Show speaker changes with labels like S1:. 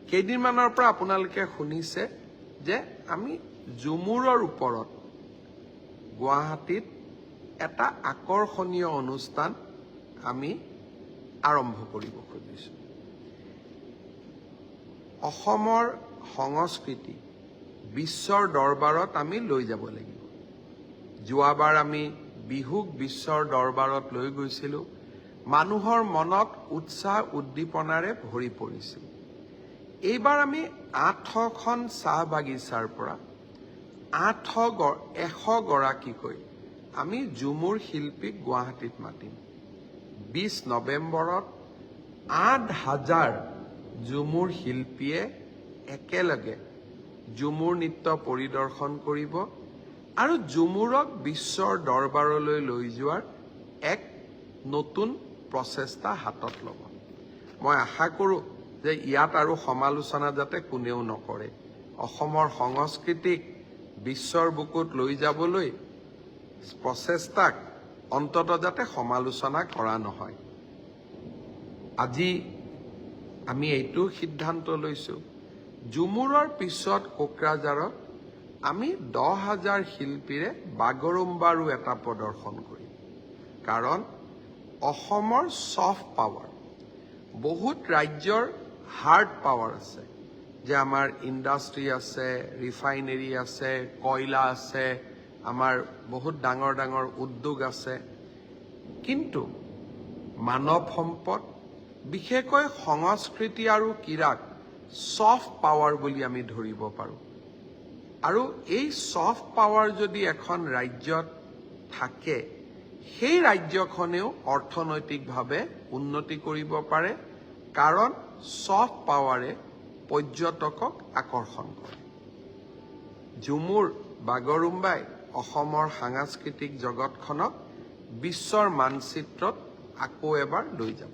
S1: কেইদিনমানৰ পৰা আপোনালোকে শুনিছে যে আমি ঝুমুৰৰ ওপৰত গুৱাহাটীত এটা আকৰ্ষণীয় অনুষ্ঠান আমি আৰম্ভ কৰিব খুজিছোঁ। অসমৰ সংস্কৃতি বিশ্বৰ দৰবাৰত আমি লৈ যাব লাগিব। যোৱাবাৰ আমি বিহুক বিশ্বৰ দৰবাৰত লৈ গৈছিলোঁ। মানুহৰ মনত উৎসাহ উদ্দীপনাৰে ভৰি পৰিছিল। এইবাৰ আমি 8খন চাহ বাগিচাৰ পৰা 100 গৰাকীকৈ আমি ঝুমুৰ শিল্পীক গুৱাহাটীত মাতিম। 20 নৱেম্বৰত 8000 ঝুমুৰ শিল্পীয়ে একেলগে ঝুমুৰ নৃত্য পৰিদৰ্শন কৰিব আৰু ঝুমুৰক বিশ্বৰ দৰবাৰলৈ লৈ যোৱাৰ এক নতুন প্ৰচেষ্টা হাতত ল'ব। মই আশা কৰোঁ যে ইয়াত আৰু সমালোচনা যাতে কোনেও নকৰে। অসমৰ সংস্কৃতিক বিশ্বৰ বুকুত লৈ যাবলৈ প্ৰচেষ্টাক অন্তত যাতে সমালোচনা কৰা নহয়। আজি আমি এইটো সিদ্ধান্ত লৈছোঁ, ঝুমুৰৰ পিছত কোকৰাঝাৰত আমি 10,000 শিল্পীৰে বাগৰুম্বাৰো এটা প্ৰদৰ্শন কৰিম। কাৰণ অসমৰ ছফ্ট পাৱাৰ, বহুত ৰাজ্যৰ হাৰ্ড পাৱাৰ আছে, যে আমাৰ ইণ্ডাষ্ট্ৰী আছে, ৰিফাইনেৰী আছে, কয়লা আছে, আমাৰ বহুত ডাঙৰ ডাঙৰ উদ্যোগ আছে। কিন্তু মানৱ সম্পদ, বিশেষকৈ সংস্কৃতি আৰু ক্ৰীড়াক ছফ্ট পাৱাৰ বুলি আমি ধৰিব পাৰোঁ। আৰু এই ছফ্ট পাৱাৰ যদি এখন ৰাজ্যত থাকে, সেই ৰাজ্যখনেও অৰ্থনৈতিকভাৱে উন্নতি কৰিব পাৰে। কাৰণ ছফ্ট পাৱাৰে পৰ্যটকক আকৰ্ষণ কৰে। ঝুমুৰ বাগৰুম্বাই অসমৰ সাংস্কৃতিক জগতখনক বিশ্বৰ মানচিত্ৰত আকৌ এবাৰ লৈ যাব।